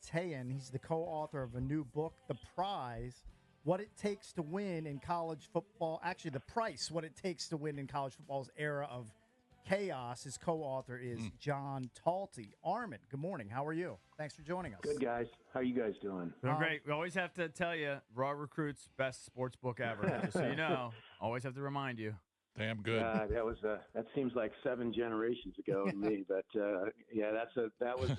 Keteyian. He's the co-author of a new book, The Prize, What It Takes to Win in College Football. Actually, The Price, What It Takes to Win in College Football's Era of Chaos. His co-author is John Talty. Armen, good morning. How are you? Thanks for joining us. Good, guys. How you guys doing? Doing great. We always have to tell you, Raw Recruits, best sports book ever. Just so you know, always have to remind you. Damn good. That seems like 7 generations ago to me, but that was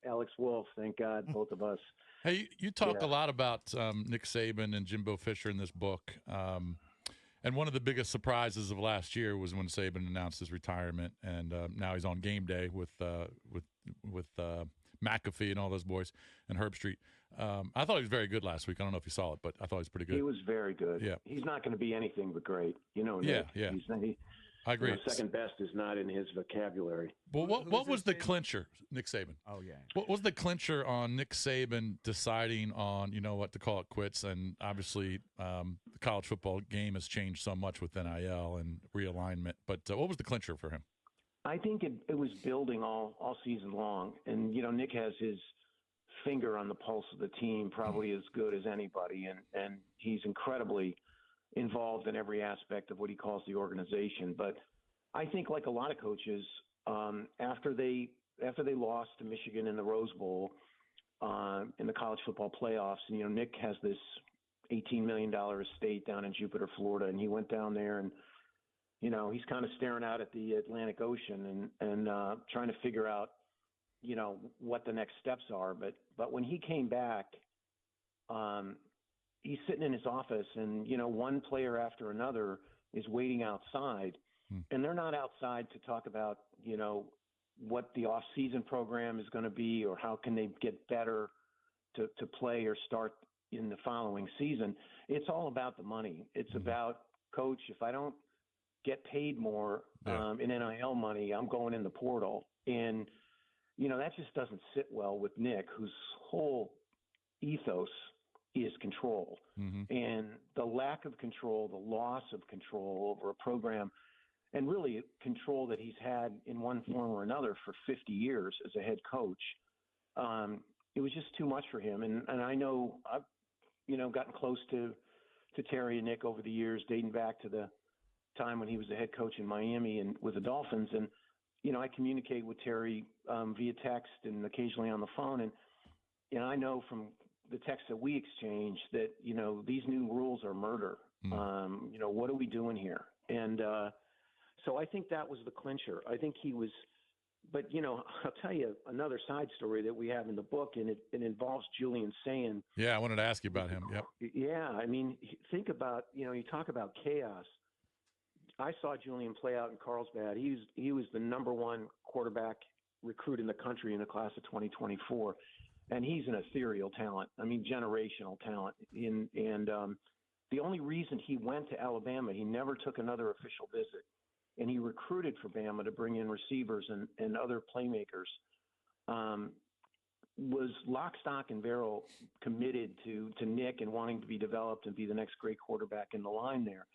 Alex Wolf. Thank God, both of us. Hey, you talk a lot about Nick Saban and Jimbo Fisher in this book, and one of the biggest surprises of last year was when Saban announced his retirement, and now he's on game day with McAfee and all those boys and Herb Street. I thought he was very good last week. I don't know if you saw it, but I thought he was pretty good. He was very good. Yeah. He's not going to be anything but great. You know, Nick. Yeah. I agree. Second best is not in his vocabulary. Well, what was the clincher, Nick Saban? Oh, yeah. What was the clincher on Nick Saban deciding on, what to call it quits? And obviously, the college football game has changed so much with NIL and realignment. But what was the clincher for him? I think it was building all season long. And, Nick has his finger on the pulse of the team, probably as good as anybody. And he's incredibly involved in every aspect of what he calls the organization. But I think, like a lot of coaches, after they lost to Michigan in the Rose Bowl in the college football playoffs, and Nick has this $18 million estate down in Jupiter, Florida, and he went down there and he's kind of staring out at the Atlantic Ocean and trying to figure out what the next steps are. But when he came back, he's sitting in his office, and one player after another is waiting outside, and they're not outside to talk about what the off-season program is going to be or how can they get better to play or start in the following season. It's all about the money. It's about, coach, if I don't get paid more in NIL money, I'm going in the portal. And that just doesn't sit well with Nick, whose whole ethos is control. And the lack of control, the loss of control over a program, and really control that he's had in one form or another for 50 years as a head coach, it was just too much for him. And I know I've gotten close to Terry and Nick over the years, dating back to the time when he was the head coach in Miami and with the Dolphins. And I communicate with Terry via text and occasionally on the phone, and I know from the text that we exchange that, these new rules are murder. What are we doing here? And so I think that was the clincher. I think he was, but, I'll tell you another side story that we have in the book, and it involves Julian Sayin. Yeah, I wanted to ask you about him. Yep. Yeah, I mean, think about, you talk about chaos. I saw Julian play out in Carlsbad. He was the number one quarterback recruit in the country in the class of 2024. And he's an ethereal talent. I mean, generational talent. And the only reason he went to Alabama, he never took another official visit. And he recruited for Bama to bring in receivers and other playmakers. Was lock, stock, and barrel committed to Nick and wanting to be developed and be the next great quarterback in the line there.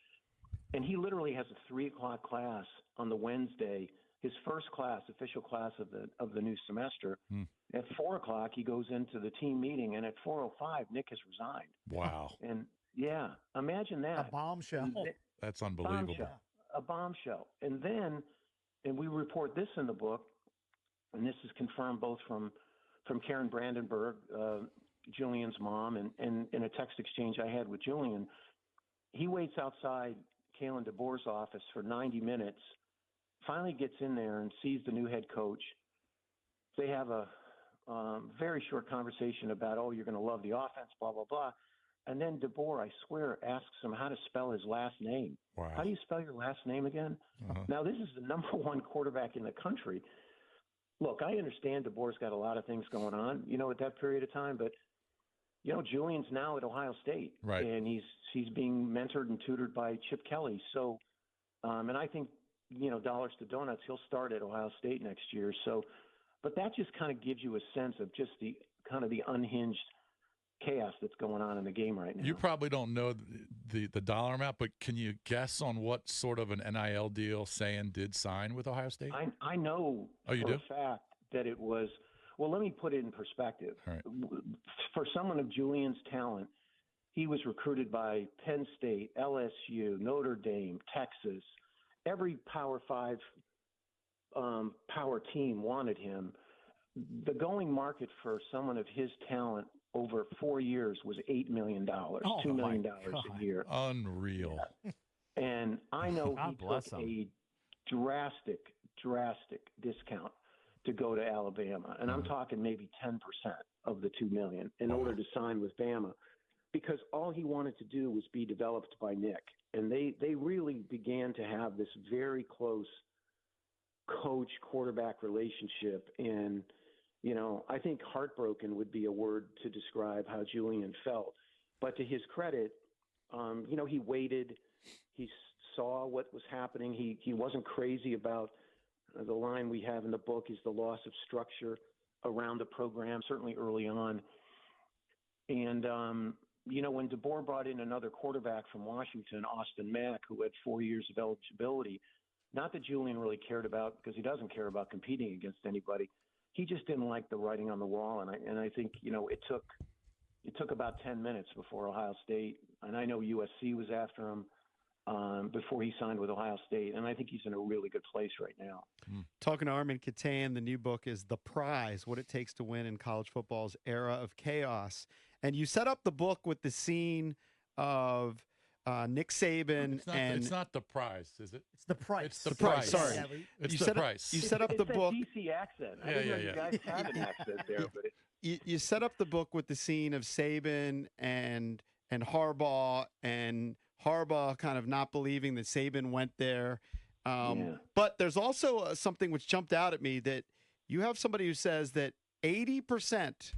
And he literally has a 3:00 class on the Wednesday, his first class, official class of the new semester. At 4:00, he goes into the team meeting, and at 4:05, Nick has resigned. Wow. And yeah, imagine that. A bombshell. That's unbelievable. A bombshell. And then, and we report this in the book, and this is confirmed both from Karen Brandenburg, Julian's mom, and in a text exchange I had with Julian. He waits outside Kalen DeBoer's office for 90 minutes, finally gets in there and sees the new head coach. They have a very short conversation about, you're going to love the offense, blah, blah, blah. And then DeBoer, I swear, asks him how to spell his last name. Wow. How do you spell your last name again? Now, this is the number one quarterback in the country. Look, I understand DeBoer's got a lot of things going on, at that period of time, but Julian's now at Ohio State, right? And he's being mentored and tutored by Chip Kelly. So, and I think dollars to donuts, he'll start at Ohio State next year. So, but that just kind of gives you a sense of just the kind of the unhinged chaos that's going on in the game right now. You probably don't know the dollar amount, but can you guess on what sort of an NIL deal Sayin did sign with Ohio State? I know for a fact that it was Well, let me put it in perspective. All right. For someone of Julian's talent, he was recruited by Penn State, LSU, Notre Dame, Texas. Every Power 5 power team wanted him. The going market for someone of his talent over 4 years was $8 million, $2 million a year. Unreal. Yeah. And I know God he bless took him. a drastic discount to go to Alabama. And I'm talking maybe 10% of the $2 million in order to sign with Bama, because all he wanted to do was be developed by Nick. And they really began to have this very close coach-quarterback relationship. And, you know, I think heartbroken would be a word to describe how Julian felt. But to his credit, you know, he waited. He saw what was happening. He wasn't crazy about the line we have in the book is the loss of structure around the program, certainly early on. And, you know, when DeBoer brought in another quarterback from Washington, Austin Mack, who had 4 years of eligibility, not that Julian really cared about, because he doesn't care about competing against anybody. He just didn't like the writing on the wall. And I think, you know, it took about 10 minutes before Ohio State, and I know USC was after him, before he signed with Ohio State. And I think he's in a really good place right now. Talking to Armen Keteyian, the new book is The Prize, What It Takes to Win in College Football's Era of Chaos. And you set up the book with the scene of Nick Saban. It's not The Prize, is it? It's The Price. It's The Price, Price. sorry. Yeah, It's You The set up- Price. you set up It's the that book. DC accent. I didn't know you guys had an accent there, but You set up the book with the scene of Saban and Harbaugh, and Harbaugh kind of not believing that Saban went there. But there's also something which jumped out at me, that you have somebody who says that 80%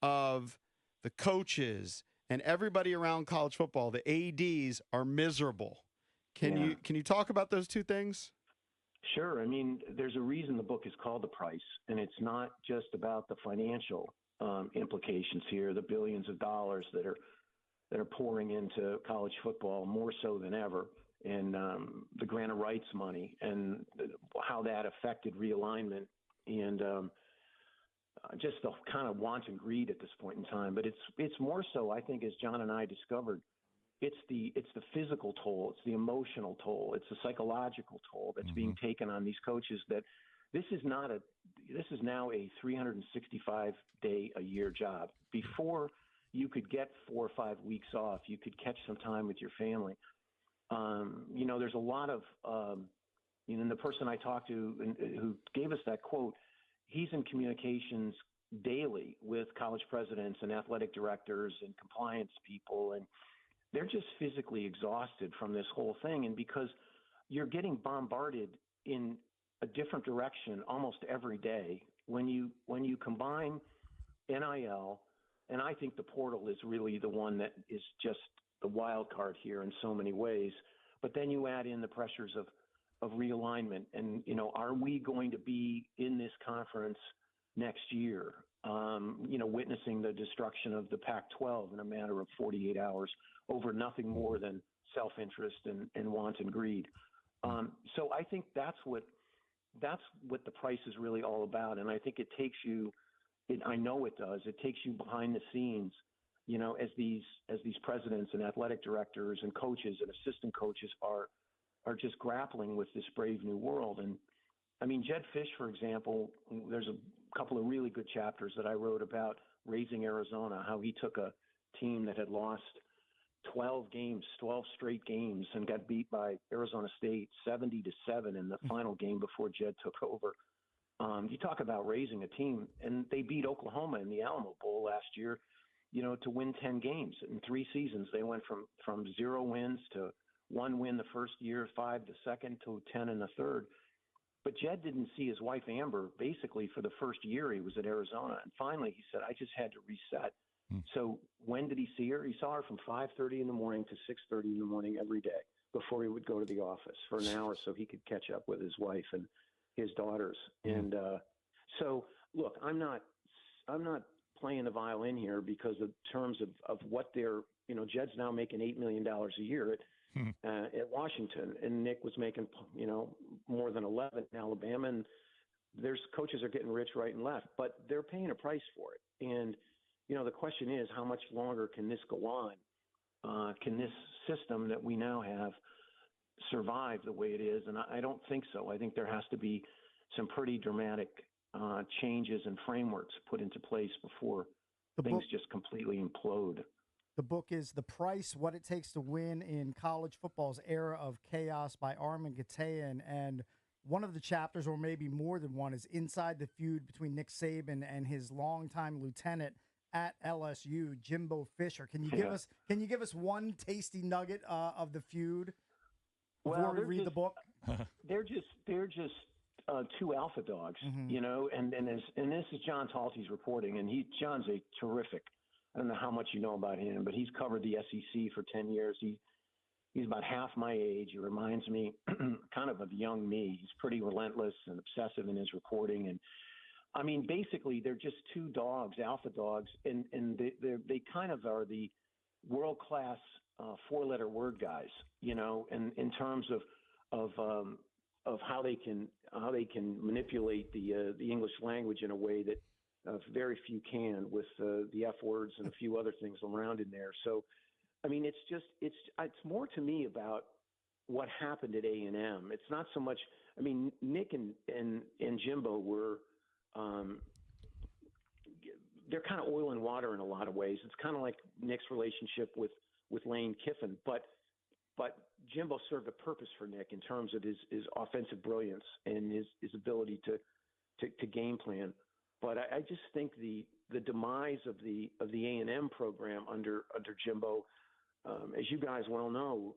of the coaches and everybody around college football, the ADs, are miserable. Can you talk about those two things? Sure. I mean, there's a reason the book is called The Price, and it's not just about the financial implications here, the billions of dollars that are pouring into college football more so than ever, and the grant of rights money and how that affected realignment and just the kind of wanton greed at this point in time. But it's more so, I think, as John and I discovered, it's the physical toll, it's the emotional toll, it's the psychological toll that's being taken on these coaches. That this is now a 365-day-a-year job. Before you could get 4 or 5 weeks off, you could catch some time with your family. You know, there's a lot of, you know, the person I talked to who gave us that quote, he's in communications daily with college presidents and athletic directors and compliance people, and they're just physically exhausted from this whole thing. And because you're getting bombarded in a different direction almost every day, when you combine NIL, and I think the portal is really the one that is just the wild card here in so many ways, but then you add in the pressures of realignment, and, you know, are we going to be in this conference next year, you know, witnessing the destruction of the Pac-12 in a matter of 48 hours over nothing more than self-interest and wanton greed. So I think that's what the price is really all about. And I think it takes you, I know it does, it takes you behind the scenes, you know, as these presidents and athletic directors and coaches and assistant coaches are just grappling with this brave new world. And I mean, Jed Fish, for example, there's a couple of really good chapters that I wrote about raising Arizona, how he took a team that had lost 12 straight games, and got beat by Arizona State 70-7 in the final game before Jed took over. You talk about raising a team, and they beat Oklahoma in the Alamo Bowl last year, you know, to win 10 games. In 3 seasons, they went from 0 wins to 1 win the first year, 5 the second, to 10 in the third. But Jed didn't see his wife, Amber, basically for the first year he was at Arizona. And finally, he said, I just had to reset. So when did he see her? He saw her from 5:30 in the morning to 6:30 in the morning every day before he would go to the office for an hour so he could catch up with his wife and his daughters. And so, look, I'm not playing the violin here, because in terms of what they're, you know, Jed's now making $8 million a year at Washington, and Nick was making, you know, more than 11 in Alabama, and there's coaches are getting rich right and left, but they're paying a price for it. And, the question is, how much longer can this go on? Can this system that we now have survive the way it is? And I don't think so. I think there has to be some pretty dramatic changes and frameworks put into place before things just completely implode. The book is The Price, What It Takes to Win in College Football's Era of Chaos by Armen Keteyian. And one of the chapters, or maybe more than one, is inside the feud between Nick Saban and his longtime lieutenant at LSU, Jimbo Fisher. Can you give us one tasty nugget of the feud before we read the book? They're just two alpha dogs, and this is John Talty's reporting, and John's a terrific. I don't know how much you know about him, but he's covered the SEC for 10 years. He's about half my age. He reminds me kind of young me. He's pretty relentless and obsessive in his reporting. And I mean, basically, they're just two dogs, alpha dogs, and they kind of are the world-class four-letter word guys, and in terms of how they can manipulate the English language in a way that very few can, with the F words and a few other things around in there. So, I mean, it's more to me about what happened at A&M. It's not so much. I mean, Nick and Jimbo were. They're kind of oil and water in a lot of ways. It's kind of like Nick's relationship with Lane Kiffin, but Jimbo served a purpose for Nick in terms of his offensive brilliance and his ability to game plan. But I just think the demise of the A&M program under Jimbo, as you guys well know,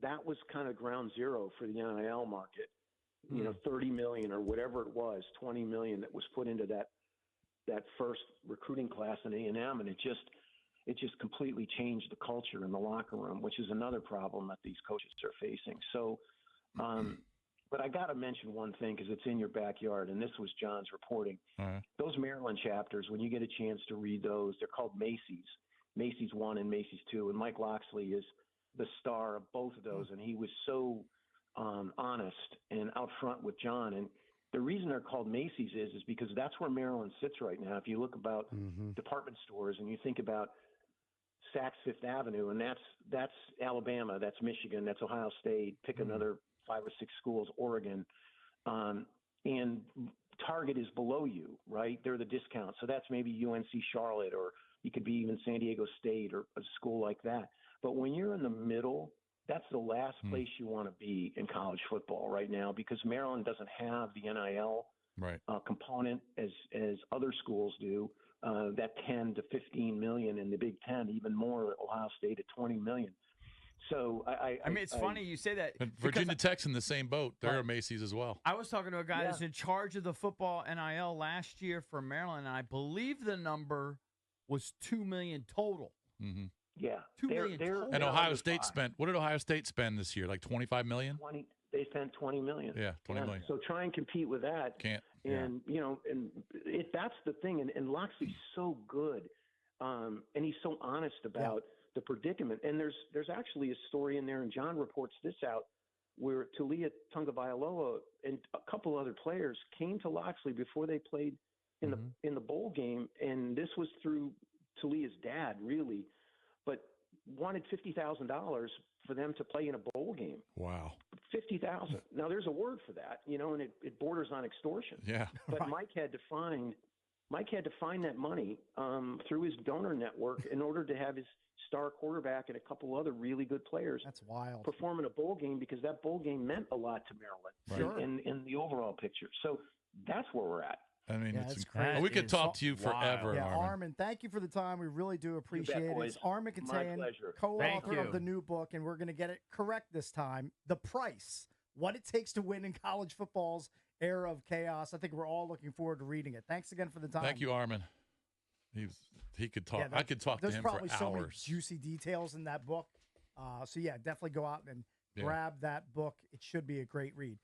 that was kind of ground zero for the NIL market. 30 million or whatever it was, 20 million that was put into that first recruiting class in A&M, and it just completely changed the culture in the locker room, which is another problem that these coaches are facing. So, but I got to mention one thing because it's in your backyard, and this was John's reporting. Those Maryland chapters, when you get a chance to read those, they're called Macy's 1 and Macy's 2, and Mike Loxley is the star of both of those, and he was so honest and out front with John. And the reason they're called Macy's is because that's where Maryland sits right now. If you look about department stores and you think about Saks Fifth Avenue, and that's Alabama, that's Michigan, that's Ohio State, pick another 5 or 6 schools, Oregon, and Target is below you, right? They're the discount. So that's maybe UNC Charlotte, or you could be even San Diego State or a school like that. But when you're in the middle, that's the last place you want to be in college football right now, because Maryland doesn't have the NIL component as other schools do. That 10 to 15 million in the Big Ten, even more Ohio State at 20 million. So I mean, it's funny you say that. And Virginia Tech's in the same boat. They're a Macy's as well. I was talking to a guy that's in charge of the football NIL last year for Maryland, and I believe the number was 2 million total. Mm-hmm. Yeah, 2 million total. And Ohio State spent. What did Ohio State spend this year? Like 25 million? They spent 20 million. Yeah, 20 million. So try and compete with that. Can't. And that's the thing. And Loxley's so good, and he's so honest about the predicament. And there's actually a story in there, and John reports this out, where Talia Tagovailoa and a couple other players came to Loxley before they played in the bowl game, and this was through Talia's dad, really, but wanted $50,000 for them to play in a bowl game. Wow. 50,000. Now there's a word for that, and it borders on extortion. Yeah. But Mike had to find that money through his donor network in order to have his star quarterback and a couple other really good players. That's wild. Perform in a bowl game, because that bowl game meant a lot to Maryland in the overall picture. So that's where we're at. I mean, it's it's crazy. incredible. We could talk to you forever, Yeah, Armen. Armen, thank you for the time. We really do appreciate it. It's Armen Keteyian, pleasure. co-author of the new book, and we're going to get it correct this time. The Price, What It Takes to Win in College Football's Era of Chaos. I think we're all looking forward to reading it. Thanks again for the time. Thank you, Armen. He could talk. I could talk to him for hours. There's probably so many juicy details in that book. So, definitely go out and grab that book. It should be a great read.